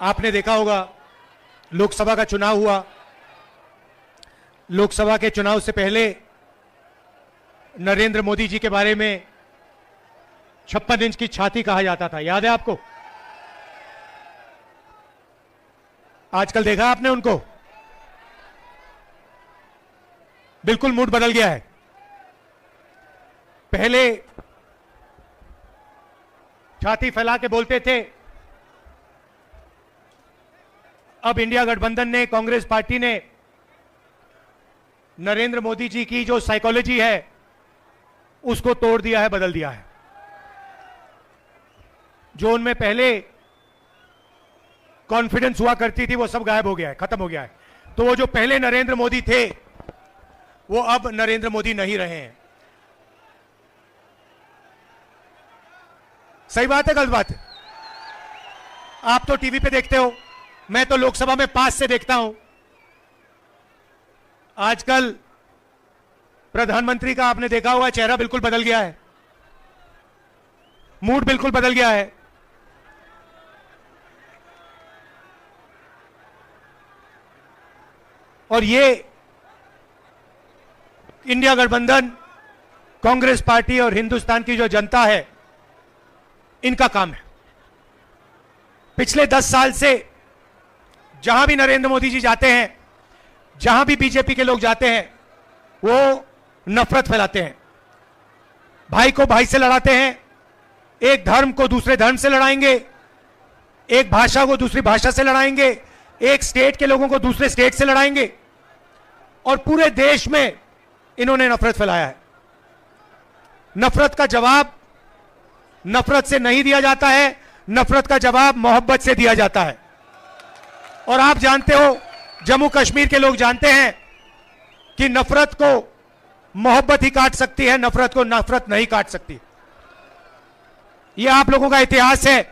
आपने देखा होगा लोकसभा का चुनाव हुआ। लोकसभा के चुनाव से पहले नरेंद्र मोदी जी के बारे में 56 इंच की छाती कहा जाता था, याद है आपको? आजकल देखा आपने उनको? बिल्कुल मूड बदल गया है। पहले छाती फैला के बोलते थे, अब इंडिया गठबंधन ने, कांग्रेस पार्टी ने नरेंद्र मोदी जी की जो साइकोलॉजी है उसको तोड़ दिया है, बदल दिया है। जो उनमें पहले कॉन्फिडेंस हुआ करती थी वो सब गायब हो गया है, खत्म हो गया है। तो वो जो पहले नरेंद्र मोदी थे वो अब नरेंद्र मोदी नहीं रहे हैं। सही बात है, गलत बात है? आप तो टीवी पे देखते हो, मैं तो लोकसभा में पास से देखता हूं। आजकल प्रधानमंत्री का आपने देखा हुआ चेहरा बिल्कुल बदल गया है, मूड बिल्कुल बदल गया है। और ये इंडिया गठबंधन, कांग्रेस पार्टी और हिंदुस्तान की जो जनता है, इनका काम है। पिछले 10 साल से जहां भी नरेंद्र मोदी जी जाते हैं, जहां भी बीजेपी के लोग जाते हैं, वो नफरत फैलाते हैं, भाई को भाई से लड़ाते हैं, एक धर्म को दूसरे धर्म से लड़ाएंगे, एक भाषा को दूसरी भाषा से लड़ाएंगे, एक स्टेट के लोगों को दूसरे स्टेट से लड़ाएंगे, और पूरे देश में इन्होंने नफरत फैलाया है। नफरत का जवाब नफरत से नहीं दिया जाता है, नफरत का जवाब मोहब्बत से दिया जाता है। और आप जानते हो, जम्मू कश्मीर के लोग जानते हैं कि नफरत को मोहब्बत ही काट सकती है, नफरत को नफरत नहीं काट सकती। यह आप लोगों का इतिहास है,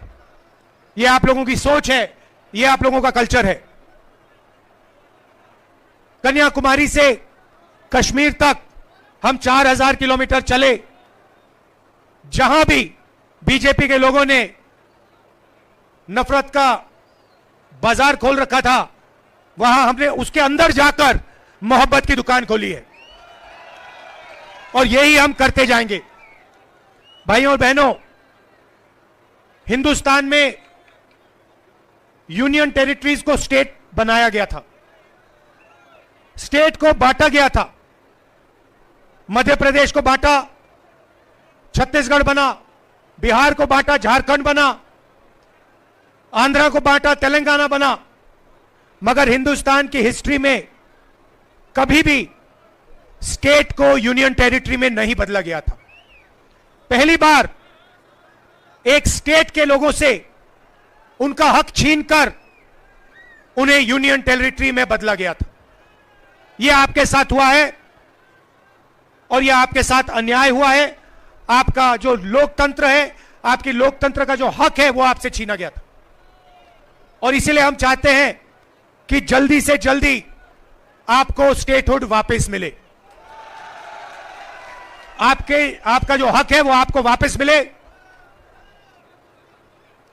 यह आप लोगों की सोच है, यह आप लोगों का कल्चर है। कन्याकुमारी से कश्मीर तक हम 4000 किलोमीटर चले, जहां भी बीजेपी के लोगों ने नफरत का बाजार खोल रखा था, वहां हमने उसके अंदर जाकर मोहब्बत की दुकान खोली है, और यही हम करते जाएंगे। भाइयों और बहनों, हिंदुस्तान में यूनियन टेरिटरीज को स्टेट बनाया गया था, स्टेट को बांटा गया था। मध्य प्रदेश को बांटा, छत्तीसगढ़ बना, बिहार को बांटा, झारखंड बना, आंध्रा को बांटा, तेलंगाना बना। मगर हिंदुस्तान की हिस्ट्री में कभी भी स्टेट को यूनियन टेरिटरी में नहीं बदला गया था। पहली बार एक स्टेट के लोगों से उनका हक छीनकर उन्हें यूनियन टेरिटरी में बदला गया था। यह आपके साथ हुआ है, और यह आपके साथ अन्याय हुआ है। आपका जो लोकतंत्र है, आपकी लोकतंत्र का जो हक है, वो आपसे छीना गया था। और इसीलिए हम चाहते हैं कि जल्दी से जल्दी आपको स्टेटहुड वापस मिले, आपका जो हक है वो आपको वापस मिले,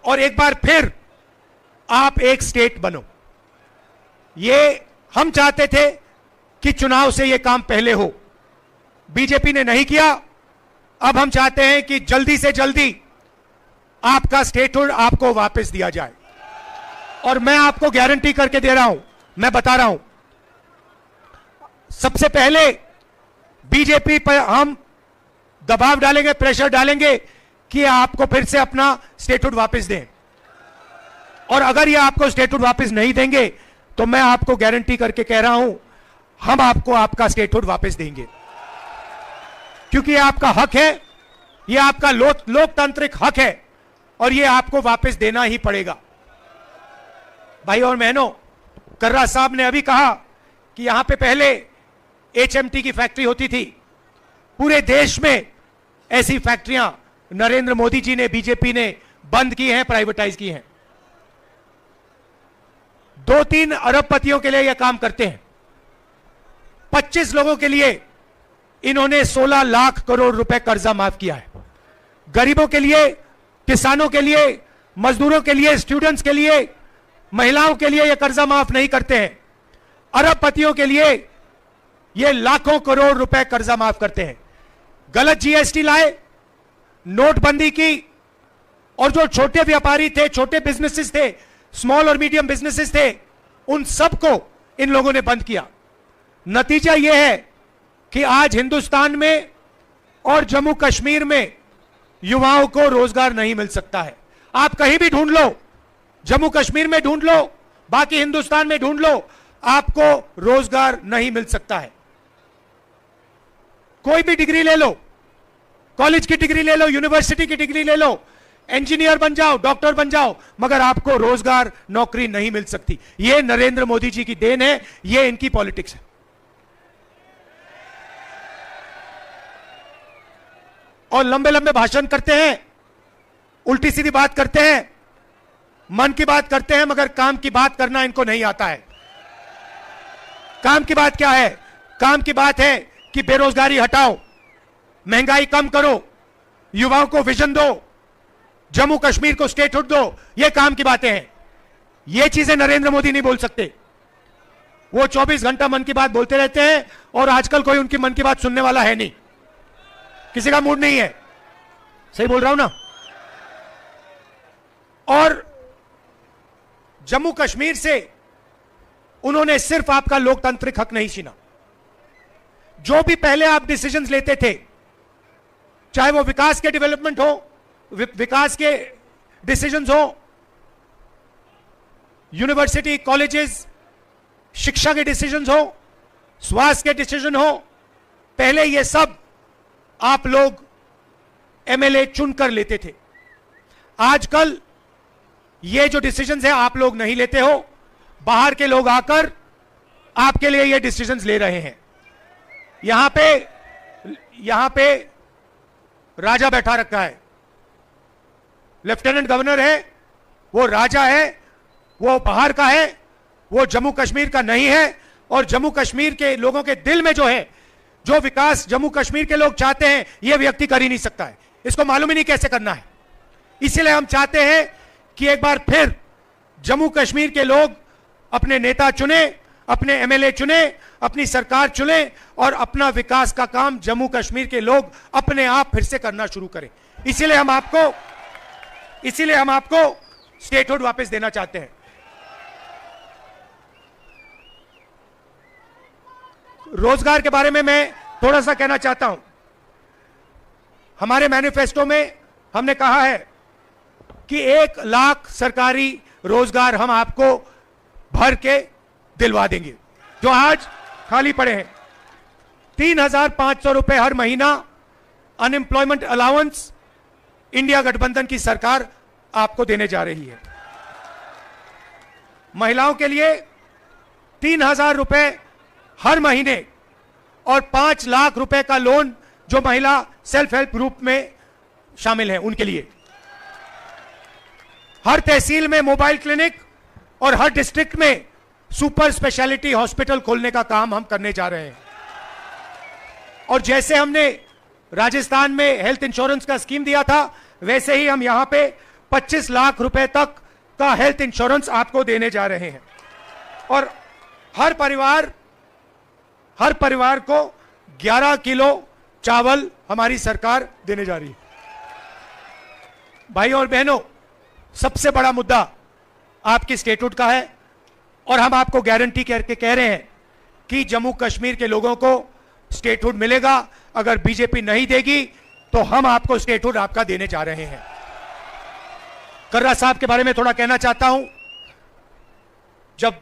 और एक बार फिर आप एक स्टेट बनो। ये हम चाहते थे कि चुनाव से ये काम पहले हो, बीजेपी ने नहीं किया। अब हम चाहते हैं कि जल्दी से जल्दी आपका स्टेटहुड आपको वापस दिया जाए। और मैं आपको गारंटी करके दे रहा हूं, मैं बता रहा हूं, सबसे पहले बीजेपी पर हम दबाव डालेंगे, प्रेशर डालेंगे कि आपको फिर से अपना स्टेटहुड वापस दें। और अगर ये आपको स्टेटहुड वापस नहीं देंगे तो मैं आपको गारंटी करके कह रहा हूं, हम आपको आपका स्टेटहुड वापस देंगे, क्योंकि ये आपका हक है, ये आपका लोकतांत्रिक हक है, और ये आपको वापस देना ही पड़ेगा। भाई और बहनों, कर्रा साहब ने अभी कहा कि यहां पे पहले HMT की फैक्ट्री होती थी। पूरे देश में ऐसी फैक्ट्रियां नरेंद्र मोदी जी ने, बीजेपी ने बंद की हैं, प्राइवेटाइज की हैं। 2-3 अरबपतियों के लिए यह काम करते हैं। 25 लोगों के लिए इन्होंने 16 लाख करोड़ रुपए कर्जा माफ किया है। गरीबों के लिए, किसानों के लिए, मजदूरों के लिए, स्टूडेंट्स के लिए महिलाओं के लिए ये कर्जा माफ नहीं करते हैं, अरबपतियों के लिए ये लाखों करोड़ रुपए कर्जा माफ करते हैं। गलत जीएसटी लाए, नोटबंदी की, और जो छोटे व्यापारी थे, छोटे बिजनेसेस थे, स्मॉल और मीडियम बिजनेसेस थे, उन सबको इन लोगों ने बंद किया। नतीजा यह है कि आज हिंदुस्तान में और जम्मू कश्मीर में युवाओं को रोजगार नहीं मिल सकता है। आप कहीं भी ढूंढ लो, जम्मू कश्मीर में ढूंढ लो, बाकी हिंदुस्तान में ढूंढ लो, आपको रोजगार नहीं मिल सकता है। कोई भी डिग्री ले लो, कॉलेज की डिग्री ले लो, यूनिवर्सिटी की डिग्री ले लो, इंजीनियर बन जाओ, डॉक्टर बन जाओ, मगर आपको रोजगार, नौकरी नहीं मिल सकती। यह नरेंद्र मोदी जी की देन है, यह इनकी पॉलिटिक्स है। और लंबे लंबे भाषण करते हैं, उल्टी सीधी बात करते हैं, मन की बात करते हैं, मगर काम की बात करना इनको नहीं आता है। काम की बात क्या है? काम की बात है कि बेरोजगारी हटाओ, महंगाई कम करो, युवाओं को विजन दो, जम्मू कश्मीर को स्टेटहुड दो। ये काम की बातें हैं। ये चीजें नरेंद्र मोदी नहीं बोल सकते। वो 24 घंटा मन की बात बोलते रहते हैं और आजकल कोई उनकी मन की बात सुनने वाला है नहीं, किसी का मूड नहीं है। सही बोल रहा हूं ना? और जम्मू कश्मीर से उन्होंने सिर्फ आपका लोकतांत्रिक हक नहीं छीना। जो भी पहले आप डिसीजंस लेते थे, चाहे वो विकास के डेवलपमेंट हो, विकास के डिसीजंस हो, यूनिवर्सिटी, कॉलेजेस, शिक्षा के डिसीजंस हो, स्वास्थ्य के डिसीजन हो, पहले ये सब आप लोग एमएलए चुनकर लेते थे। आजकल ये जो डिसीजंस है आप लोग नहीं लेते हो, बाहर के लोग आकर आपके लिए ये डिसीजंस ले रहे हैं। यहां पे राजा बैठा रखा है, लेफ्टिनेंट गवर्नर है, वो राजा है, वो बाहर का है, वो जम्मू कश्मीर का नहीं है। और जम्मू कश्मीर के लोगों के दिल में जो है, जो विकास जम्मू कश्मीर के लोग चाहते हैं, ये व्यक्ति कर ही नहीं सकता है। इसको मालूम ही नहीं कैसे करना है। इसीलिए हम चाहते हैं कि एक बार फिर जम्मू कश्मीर के लोग अपने नेता चुने, अपने एमएलए चुने, अपनी सरकार चुने और अपना विकास का काम जम्मू कश्मीर के लोग अपने आप फिर से करना शुरू करें। इसीलिए हम आपको स्टेटहुड वापस देना चाहते हैं। रोजगार के बारे में मैं थोड़ा सा कहना चाहता हूं। हमारे मैनिफेस्टो में हमने कहा है कि 1 लाख सरकारी रोजगार हम आपको भर के दिलवा देंगे, जो आज खाली पड़े हैं। 3,500 रुपए हर महीना अनएम्प्लॉयमेंट अलाउंस इंडिया गठबंधन की सरकार आपको देने जा रही है। महिलाओं के लिए 3,000 रुपए हर महीने और 5 लाख रुपए का लोन जो महिला सेल्फ हेल्प ग्रुप में शामिल हैं उनके लिए। हर तहसील में मोबाइल क्लिनिक और हर डिस्ट्रिक्ट में सुपर स्पेशलिटी हॉस्पिटल खोलने का काम हम करने जा रहे हैं। और जैसे हमने राजस्थान में हेल्थ इंश्योरेंस का स्कीम दिया था, वैसे ही हम यहां पे 25 लाख रुपए तक का हेल्थ इंश्योरेंस आपको देने जा रहे हैं। और हर परिवार को 11 किलो चावल हमारी सरकार देने जा रही है। भाइयों और बहनों, सबसे बड़ा मुद्दा आपकी स्टेटहुड का है और हम आपको गारंटी करके कह रहे हैं कि जम्मू कश्मीर के लोगों को स्टेटहुड मिलेगा। अगर बीजेपी नहीं देगी तो हम आपको स्टेटहुड आपका देने जा रहे हैं। कर्रा साहब के बारे में थोड़ा कहना चाहता हूं। जब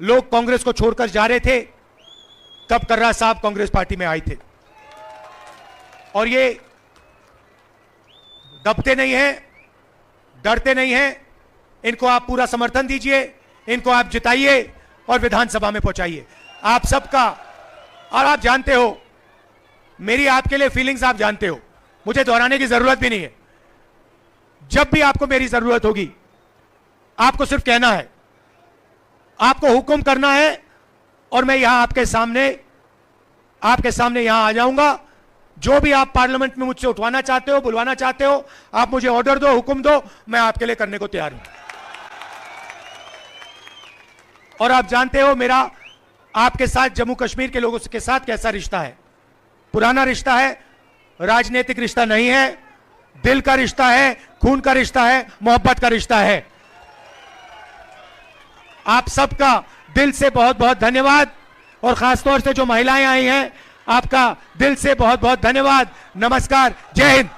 लोग कांग्रेस को छोड़कर जा रहे थे, तब कर्रा साहब कांग्रेस पार्टी में आए थे। और ये दबते नहीं हैं, डरते नहीं हैं। इनको आप पूरा समर्थन दीजिए, इनको आप जिताइए और विधानसभा में पहुंचाइए। आप सबका, और आप जानते हो मेरी आपके लिए फीलिंग्स, आप जानते हो, मुझे दोहराने की जरूरत भी नहीं है। जब भी आपको मेरी जरूरत होगी, आपको सिर्फ कहना है, आपको हुक्म करना है और मैं यहां आपके सामने यहां आ जाऊंगा। जो भी आप पार्लियामेंट में मुझसे उठवाना चाहते हो, बुलवाना चाहते हो, आप मुझे ऑर्डर दो, हुक्म दो, मैं आपके लिए करने को तैयार हूं। और आप जानते हो मेरा आपके साथ, जम्मू कश्मीर के लोगों के साथ कैसा रिश्ता है। पुराना रिश्ता है, राजनीतिक रिश्ता नहीं है, दिल का रिश्ता है, खून का रिश्ता है, मोहब्बत का रिश्ता है। आप सबका दिल से बहुत बहुत धन्यवाद, और खासतौर से जो महिलाएं आई हैं, आपका दिल से बहुत बहुत धन्यवाद। नमस्कार, जय हिंद।